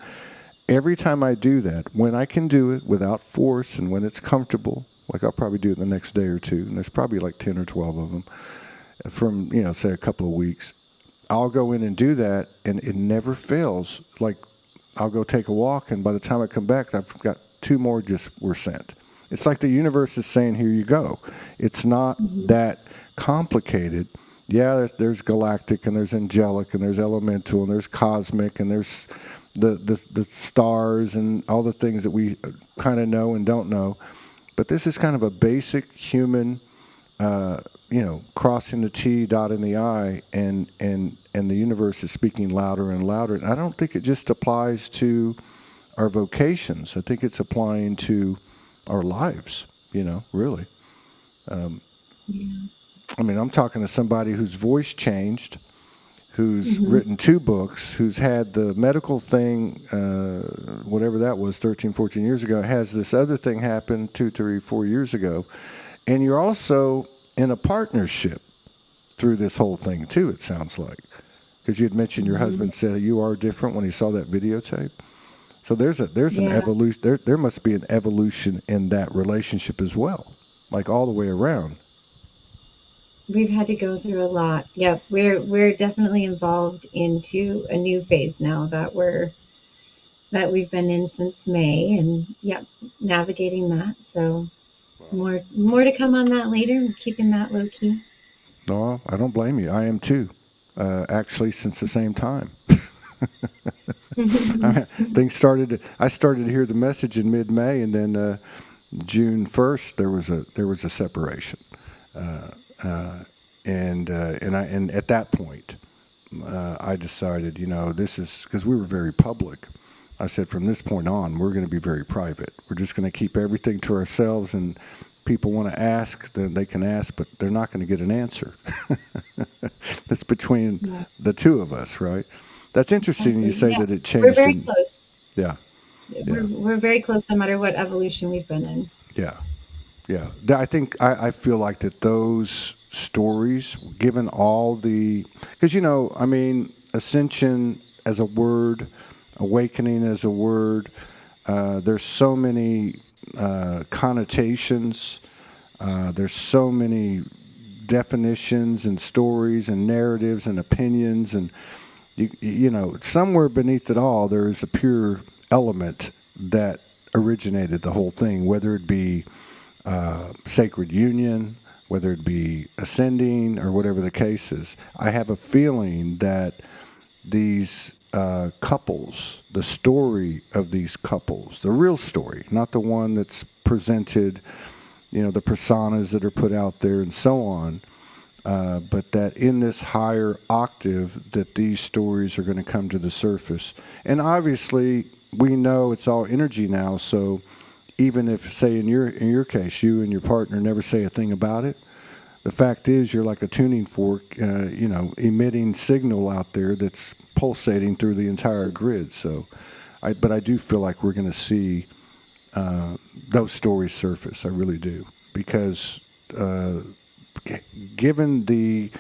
every time I do that, when I can do it without force and when it's comfortable, like I'll probably do it the next day or two, and there's probably like 10 or 12 of them from, you know, say a couple of weeks, I'll go in and do that, and it never fails. Like I'll go take a walk, and by the time I come back, I've got 2 more just were sent. It's like the universe is saying, here you go. It's not that complicated. Yeah, there's galactic, and there's angelic, and there's elemental, and there's cosmic, and there's the stars, and all the things that we kind of know and don't know. But this is kind of a basic human, you know, crossing the T, dotting the I, and the universe is speaking louder and louder. And I don't think it just applies to our vocations. I think it's applying to our lives, you know, really. Yeah. I mean, I'm talking to somebody whose voice changed, who's written 2 books, who's had the medical thing, whatever that was, 13, 14 years ago, has this other thing happen 2, 3, 4 years ago. And you're also in a partnership through this whole thing, too, it sounds like. Because you had mentioned your husband said you are different when he saw that videotape. So there's an evolution. There must be an evolution in that relationship as well, like all the way around. We've had to go through a lot. Yep, we're definitely involved into a new phase now that we've been in since May, and yep, navigating that. So more to come on that later. We're keeping that low key. No, I don't blame you. I am too. Actually, since the same time. I started to hear the message in mid-May, and then June 1st there was a separation, and at that point I decided, this is because we were very public. I said, from this point on, we're going to be very private. We're just going to keep everything to ourselves, and people want to ask, then they can ask, but they're not going to get an answer. That's between the two of us, right? That's interesting. You say that it changed. We're very close. Yeah. We're very close no matter what evolution we've been in. Yeah. Yeah. I think I feel like that those stories, given all the, because, ascension as a word, awakening as a word, there's so many connotations, there's so many definitions and stories and narratives and opinions, and somewhere beneath it all there is a pure element that originated the whole thing, whether it be sacred union, whether it be ascending, or whatever the case is. I have a feeling that these couples, the story of these couples, the real story, not the one that's presented, the personas that are put out there and so on, but that in this higher octave that these stories are going to come to the surface. And obviously we know it's all energy now, so even if, say, in your case, you and your partner never say a thing about it, the fact is you're like a tuning fork, emitting signal out there that's pulsating through the entire grid. So, but I do feel like we're going to see those stories surface. I really do, because given the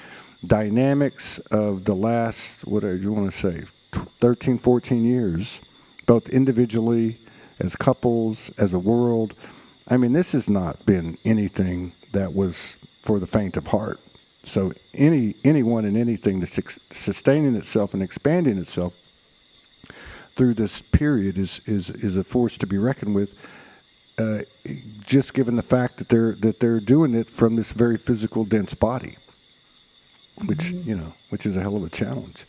dynamics of the last, what do you want to say, 13, 14 years, both individually, as couples, as a world, I mean, this has not been anything that was for the faint of heart. So anyone and anything that's sustaining itself and expanding itself through this period is a force to be reckoned with. Just given the fact that they're doing it from this very physical, dense body, which which is a hell of a challenge.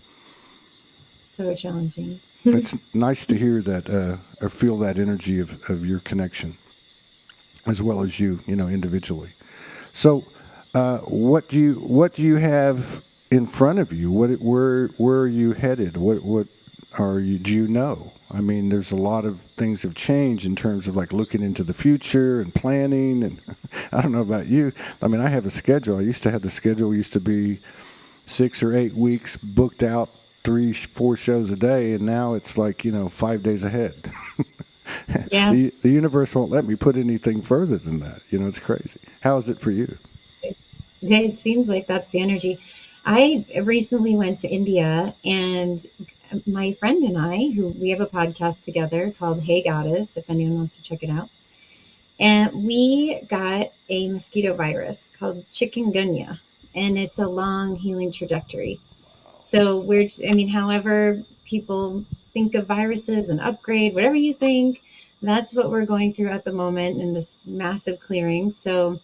So challenging. It's nice to hear that or feel that energy of your connection, as well as you individually. So, what do you have in front of you? Where are you headed? What are you? Do you know? I mean, there's a lot of things have changed in terms of like looking into the future and planning. And I don't know about you. I mean, I have a schedule. I used to have the schedule used to be 6 or 8 weeks booked out, 3-4 shows a day, and now it's like 5 days ahead. Yeah. The universe won't let me put anything further than that. It's crazy. How is it for you? It seems like that's the energy. I recently went to India, and my friend and I, who we have a podcast together called Hey Goddess, if anyone wants to check it out. And we got a mosquito virus called chikungunya, and it's a long healing trajectory. So however people think of viruses and upgrade, whatever you think, that's what we're going through at the moment in this massive clearing. So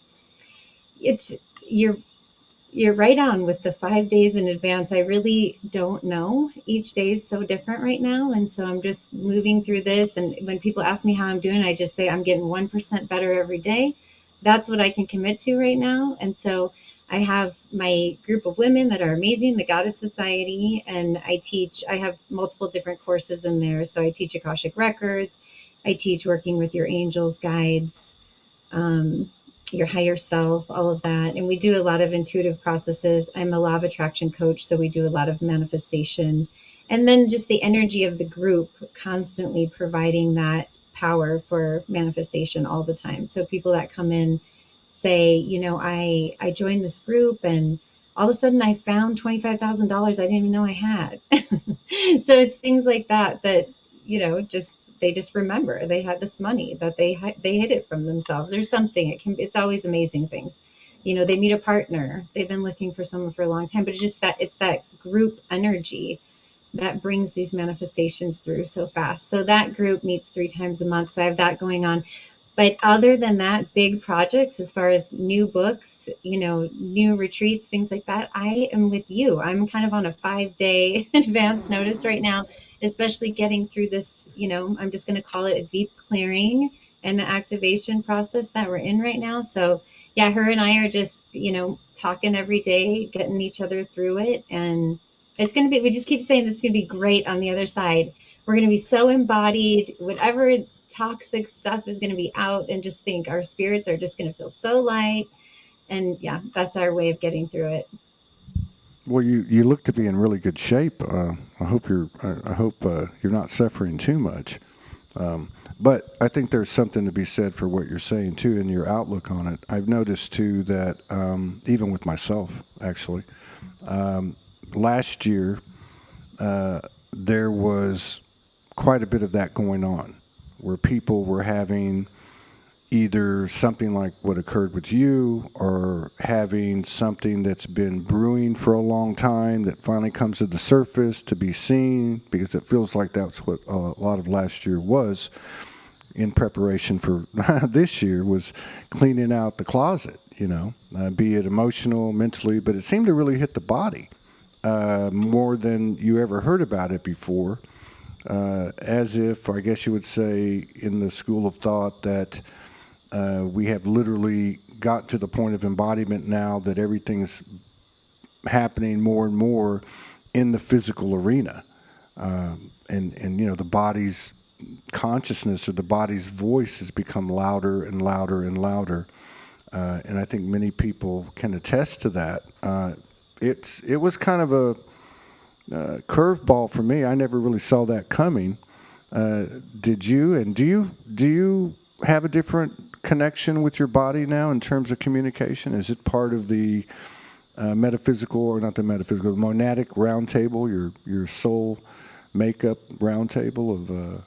you're right on with the 5 days in advance. I really don't know. Each day is so different right now. And so I'm just moving through this. And when people ask me how I'm doing, I just say I'm getting 1% better every day. That's what I can commit to right now. And so I have my group of women that are amazing, the Goddess Society, and I have multiple different courses in there. So I teach Akashic Records. I teach working with your angels, guides, your higher self, all of that. And we do a lot of intuitive processes. I'm a law of attraction coach, so we do a lot of manifestation. And then just the energy of the group constantly providing that power for manifestation all the time. So people that come in say, I joined this group and all of a sudden I found $25,000 I didn't even know I had. So it's things like that, they just remember they had this money, that they hid it from themselves or something. It's always amazing things. They meet a partner. They've been looking for someone for a long time, but it's that group energy that brings these manifestations through so fast. So that group meets 3 times a month. So I have that going on. But other than that, big projects as far as new books, new retreats, things like that, I am with you. I'm kind of on a 5-day advance notice right now, especially getting through this, I'm just going to call it a deep clearing and the activation process that we're in right now. So, yeah, her and I are just, talking every day, getting each other through it. And it's going to be, we just keep saying this is going to be great on the other side. We're going to be so embodied, whatever toxic stuff is going to be out, and just think our spirits are just going to feel so light. And yeah, that's our way of getting through it. Well, you look to be in really good shape. I hope you're not suffering too much. But I think there's something to be said for what you're saying too, and your outlook on it. I've noticed too that even with myself, actually, last year there was quite a bit of that going on, where people were having either something like what occurred with you, or having something that's been brewing for a long time that finally comes to the surface to be seen, because it feels like that's what a lot of last year was in preparation for this year, was cleaning out the closet, be it emotional, mentally, but it seemed to really hit the body more than you ever heard about it before. As if, I guess you would say, in the school of thought that we have literally got to the point of embodiment now, that everything's happening more and more in the physical arena. And the body's consciousness, or the body's voice, has become louder and louder and louder. And I think many people can attest to that. It was kind of a curveball for me. I never really saw that coming. Did you? And do you have a different connection with your body now in terms of communication? Is it part of the metaphysical, or not the metaphysical, the monadic roundtable, your soul makeup roundtable of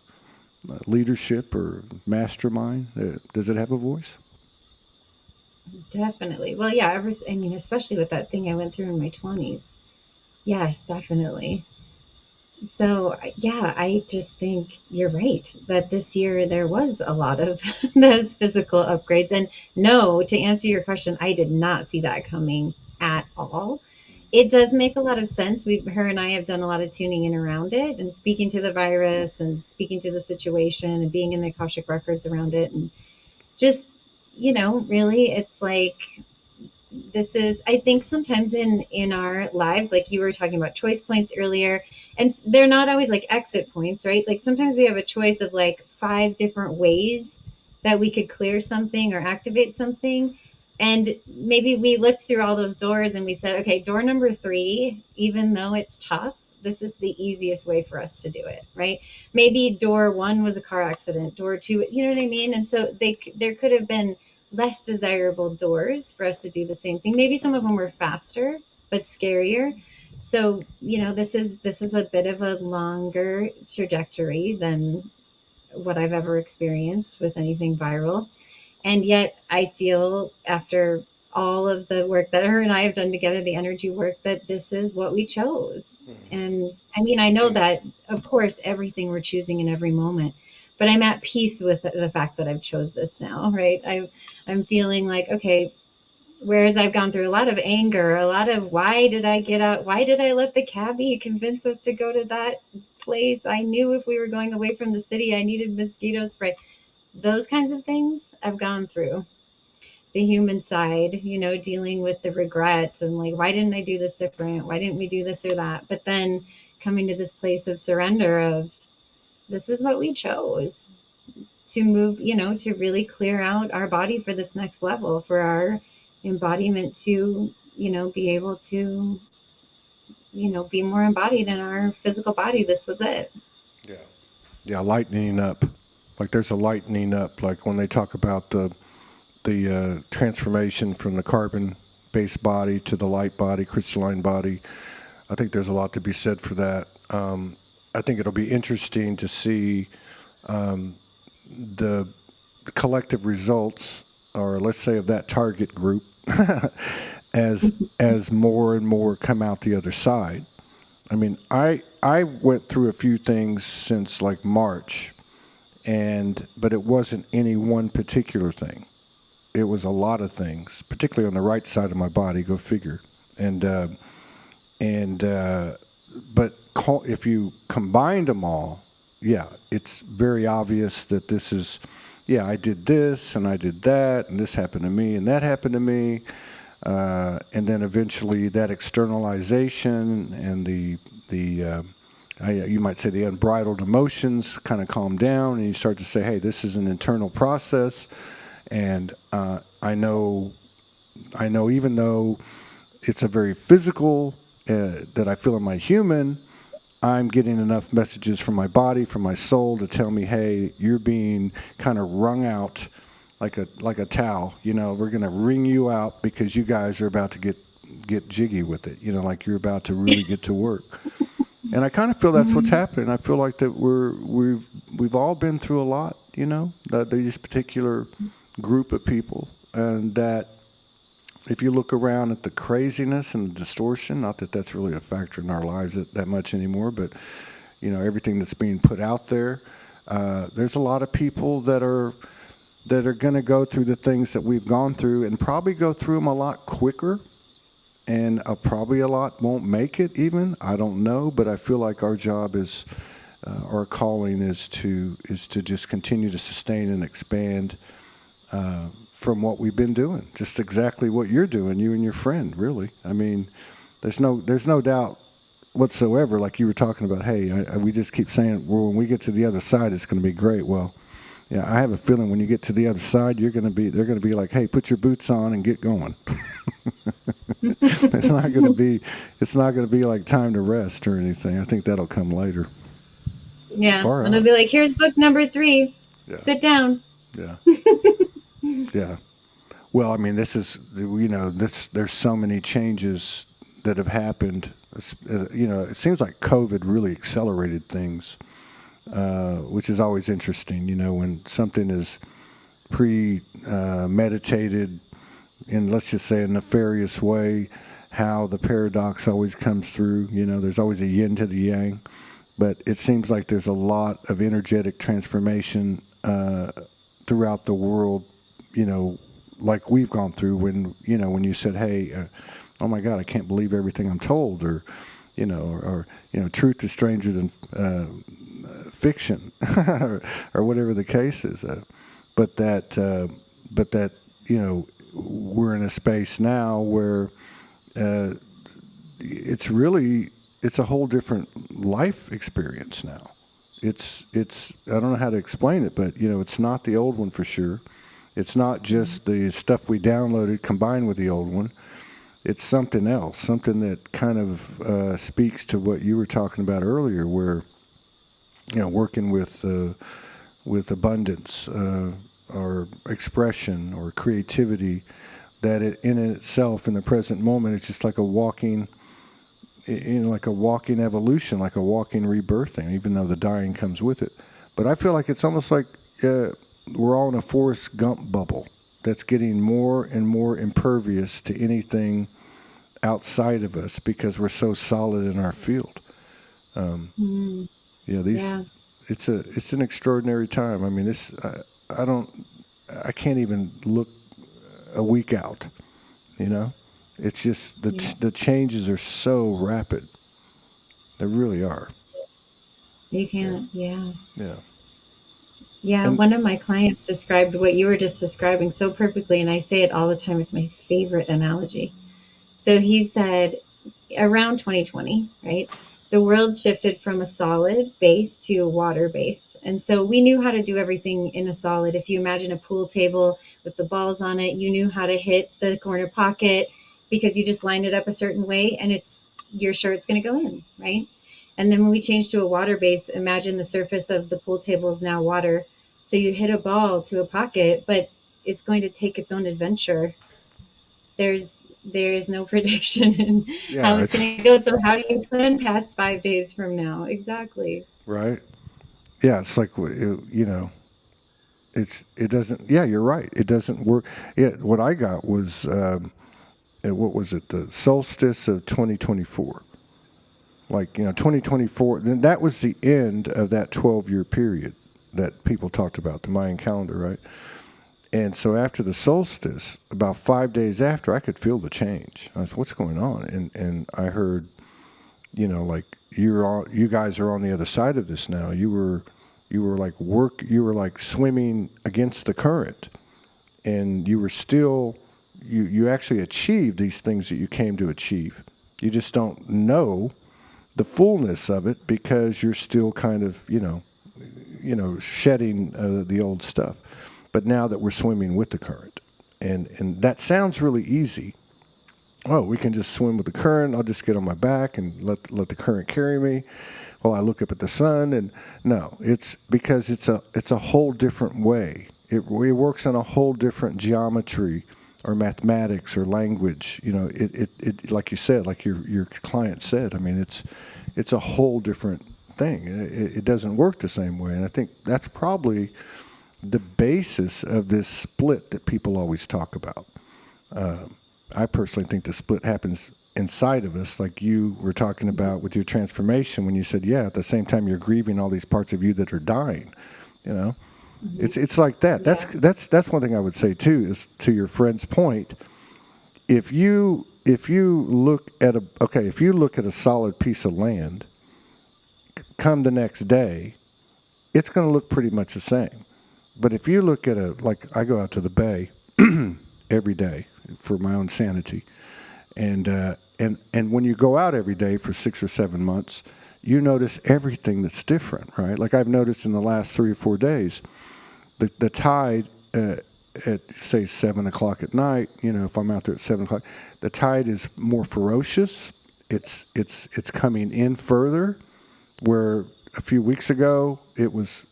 leadership or mastermind? Does it have a voice? Definitely. Well, yeah, especially with that thing I went through in my 20s. Yes, definitely. So, yeah, I just think you're right that this year there was a lot of those physical upgrades. And no, to answer your question, I did not see that coming at all. It does make a lot of sense. Her and I have done a lot of tuning in around it, and speaking to the virus and speaking to the situation and being in the Akashic records around it. And just, really, it's like, this is, I think, sometimes in our lives, like you were talking about choice points earlier, and they're not always like exit points, right? Like sometimes we have a choice of like 5 different ways that we could clear something or activate something. And maybe we looked through all those doors and we said, okay, door number 3, even though it's tough, this is the easiest way for us to do it, right? Maybe door 1 was a car accident, door 2, you know what I mean? And so there could have been less desirable doors for us to do the same thing. Maybe some of them were faster, but scarier. So, this is a bit of a longer trajectory than what I've ever experienced with anything viral. And yet I feel, after all of the work that her and I have done together, the energy work, that this is what we chose. And I know that, of course, everything we're choosing in every moment, but I'm at peace with the fact that I've chose this now, right? I'm feeling like, okay, whereas I've gone through a lot of anger, a lot of, why did I get out? Why did I let the cabbie convince us to go to that place? I knew if we were going away from the city, I needed mosquito spray. Those kinds of things I've gone through. The human side, dealing with the regrets and like, why didn't I do this different? Why didn't we do this or that? But then coming to this place of surrender of, this is what we chose to move, to really clear out our body for this next level, for our embodiment to, be able to, be more embodied in our physical body. This was it. Yeah. Yeah, lightening up. Like there's a lightening up, like when they talk about the transformation from the carbon-based body to the light body, crystalline body. I think there's a lot to be said for that. I think it'll be interesting to see the collective results, or let's say of that target group, as more and more come out the other side. I went through a few things since like March, but it wasn't any one particular thing. It was a lot of things, particularly on the right side of my body. Go figure. But if you combined them all, yeah, it's very obvious that this is, yeah, I did this and I did that and this happened to me and that happened to me, and then eventually that externalization and you might say the unbridled emotions kind of calm down, and you start to say, hey, this is an internal process, and I know even though it's a very physical that I feel in my human, I'm getting enough messages from my body, from my soul to tell me, hey, you're being kind of wrung out like a towel. We're going to wring you out because you guys are about to get jiggy with it. Like you're about to really get to work. And I kind of feel that's what's happening. I feel like that we've all been through a lot. That these particular group of people, and that if you look around at the craziness and the distortion, not that that's really a factor in our lives that much anymore, but everything that's being put out there, there's a lot of people that are going to go through the things that we've gone through, and probably go through them a lot quicker, and probably a lot won't make it even. I don't know, but I feel like our job is, our calling is to just continue to sustain and expand from what we've been doing, just exactly what you're doing, you and your friend, really. I mean, there's no doubt whatsoever, like you were talking about, hey, we just keep saying, well, when we get to the other side, it's going to be great. Well, yeah, I have a feeling when you get to the other side, they're going to be like, hey, put your boots on and get going. It's not going to be like time to rest or anything. I think that'll come later. Yeah, and they'll be like, here's book number 3. Yeah. Sit down. Yeah. Yeah. Well, I mean, this is, there's so many changes that have happened. It seems like COVID really accelerated things, which is always interesting, when something is premeditated in, let's just say, a nefarious way, how the paradox always comes through. There's always a yin to the yang. But it seems like there's a lot of energetic transformation throughout the world, like we've gone through when you said, hey, oh my God, I can't believe everything I'm told, or truth is stranger than fiction, or whatever the case is. But that we're in a space now where it's a whole different life experience now. It's I don't know how to explain it, but it's not the old one for sure. It's not just the stuff we downloaded combined with the old one. It's something else, something that kind of speaks to what you were talking about earlier, where working with abundance or expression or creativity, that in itself in the present moment, it's just like a walking evolution, like a walking rebirthing, even though the dying comes with it. But I feel like it's almost like we're all in a Forrest Gump bubble that's getting more and more impervious to anything outside of us because we're so solid in our field. It's an extraordinary time. I mean, I can't even look a week out, It's just the changes are so rapid. They really are. You can't, yeah. Yeah. Yeah, one of my clients described what you were just describing so perfectly, and I say it all the time. It's my favorite analogy. So he said, around 2020, right, the world shifted from a solid base to a water-based. And so we knew how to do everything in a solid. If you imagine a pool table with the balls on it, you knew how to hit the corner pocket because you just lined it up a certain way, and your shirt's going to go in, right? And then when we changed to a water base, imagine the surface of the pool table is now water. So you hit a ball to a pocket, but it's going to take its own adventure. There's no prediction in how it's going to go. So how do you plan past 5 days from now? Exactly. Right. Yeah, it's like, it doesn't, yeah, you're right. It doesn't work. What I got was, what was it? The solstice of 2024. Like, 2024, then that was the end of that 12-year period. that people talked about, the Mayan calendar, right? And so after the solstice, about 5 days after, I could feel the change. I was, what's going on? And I heard, like you guys are on the other side of this now. You were like swimming against the current, and you were still, you actually achieved these things that you came to achieve. You just don't know the fullness of it because you're still kind of, shedding the old stuff. But now that we're swimming with the current, and that sounds really easy. Oh, we can just swim with the current. I'll just get on my back and let the current carry me while I look up at the sun. And no, it's because it's a whole different way. It works on a whole different geometry or mathematics or language. It like you said, like your client said. I mean, it's a whole different thing. It doesn't work the same way. And I think that's probably the basis of this split that people always talk about. I personally think the split happens inside of us, like you were talking about with your transformation when you said, at the same time you're grieving all these parts of you that are dying. Mm-hmm. It's like that. Yeah. That's one thing I would say too, is to your friend's point. If you look at a solid piece of land, come the next day, it's going to look pretty much the same. But if you look at like I go out to the bay every day for my own sanity, and when you go out every day for 6 or 7 months, you notice everything that's different, right? Like I've noticed in the last 3 or 4 days, the tide at say 7 o'clock at night, if I'm out there at 7 o'clock, the tide is more ferocious. It's coming in further, where a few weeks ago it was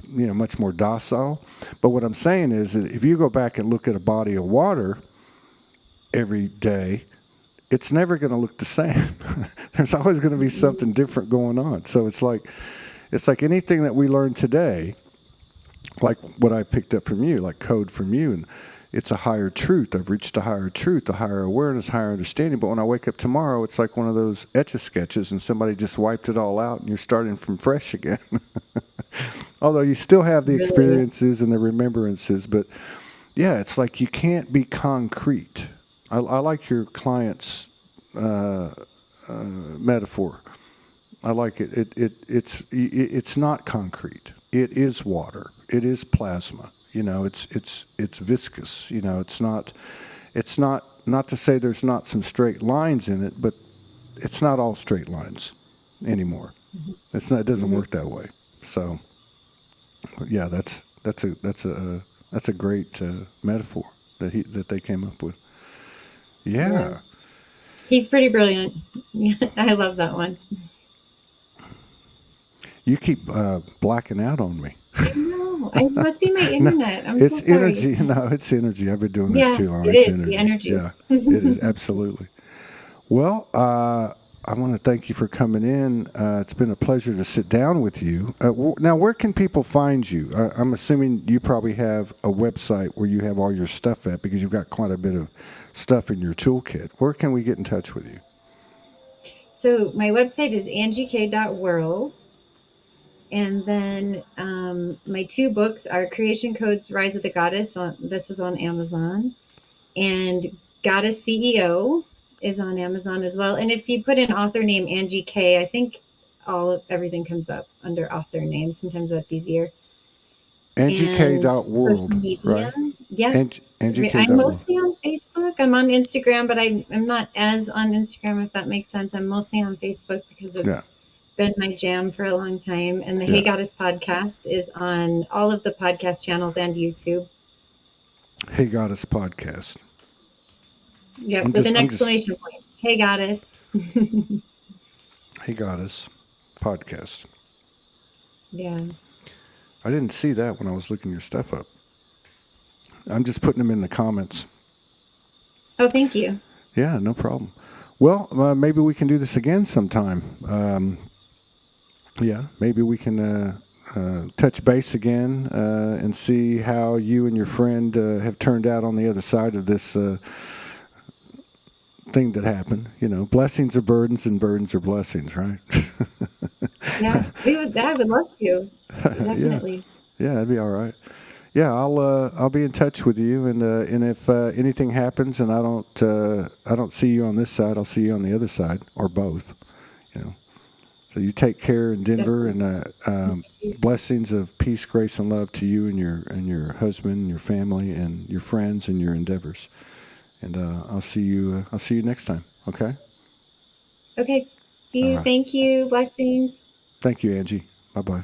much more docile. But what I'm saying is that if you go back and look at a body of water every day, it's never going to look the same. There's always going to be something different going on. So it's like anything that we learn today, like what I picked up from you, like code from you, and it's a higher truth. I've reached a higher truth, a higher awareness, higher understanding. But when I wake up tomorrow, it's like one of those Etch-a-Sketches and somebody just wiped it all out and you're starting from fresh again. Although you still have the experiences and the remembrances. But yeah, it's like you can't be concrete. I like your client's metaphor. I like it. It's not concrete. It is water. It is plasma. It's viscous. It's not to say there's not some straight lines in it, but it's not all straight lines anymore. Mm-hmm. It doesn't work that way. So, but yeah, that's a great metaphor that they came up with. Yeah. He's pretty brilliant. I love that one. You keep blacking out on me. I know. It must be my internet. I'm it's so sorry. energy. No, it's energy. I've been doing this too long. It's energy. The energy. Yeah, it is. Absolutely. Well, I want to thank you for coming in. It's been a pleasure to sit down with you. Now, where can people find you? I'm assuming you probably have a website where you have all your stuff at, because you've got quite a bit of stuff in your toolkit. Where can we get in touch with you? So my website is angiekay.world. And then my 2 books are Creation Codes, Rise of the Goddess. This is on Amazon. And Goddess CEO is on Amazon as well. And if you put in author name Angie Kay, I think everything comes up under author name. Sometimes that's easier. AngieK.world, right? Yeah. AngieK.world. I'm mostly on Facebook. I'm on Instagram, but I'm not as on Instagram, if that makes sense. I'm mostly on Facebook because it's been my jam for a long time. And the Hey Goddess podcast is on all of the podcast channels and YouTube. Hey Goddess podcast. Yep, with an exclamation point. Hey Goddess. Hey Goddess podcast. Yeah. I didn't see that when I was looking your stuff up. I'm just putting them in the comments. Oh, thank you. Yeah, no problem. Well, maybe we can do this again sometime. Maybe we can touch base again and see how you and your friend have turned out on the other side of this thing that happened. Blessings are burdens and burdens are blessings, right? Yeah, I would love to. Definitely. Yeah, that'd be all right. Yeah, I'll be in touch with you, and if anything happens and I don't see you on this side, I'll see you on the other side, or both. You know. So you take care in Denver, and Definitely. You too. blessings of peace, grace, and love to you and your husband, and your family, and your friends, and your endeavors. And I'll see you. I'll see you next time. Okay. Okay. See All you. right. Thank you. Blessings. Thank you, Angie. Bye bye.